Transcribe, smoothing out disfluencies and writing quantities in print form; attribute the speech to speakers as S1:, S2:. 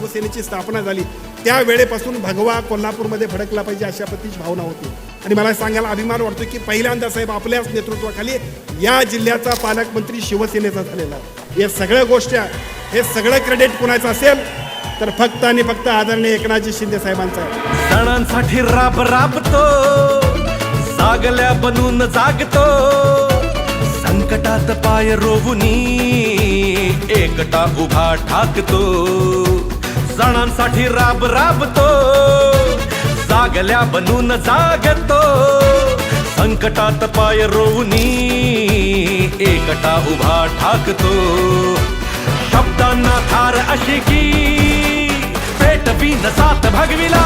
S1: शिवसेनेची स्थापना झाली त्या वेळेपासून भगवा कोल्हापूरमध्ये फडकला पाहिजे अशा पद्धतीची भावना होती। आणि मला सांगायला अभिमान वाटतो की पहिल्यांदा साहेब आपल्याच नेतृत्वाखाली या जिल्ह्याचा पालकमंत्री शिवसेनेचा झालेला। या सगळ्या गोष्टी हे सगळं क्रेडिट कुणाचं असेल तर फक्त आणि फक्त आदरणीय एकनाथजी शिंदे साहेबांचा आहे।
S2: सणांसाठी राब राबतो, जागल्या बनून जागतो, संकटात पाय रोवुनी एकटा उभा ठाकतो। सणांसाठी राब राबतो, जागल्या बनून जागतो, संकटात पाय रोवुनी एकटा उभा ठाकतो। शब्दांना धार अशी की पेटवी न सात भागविला।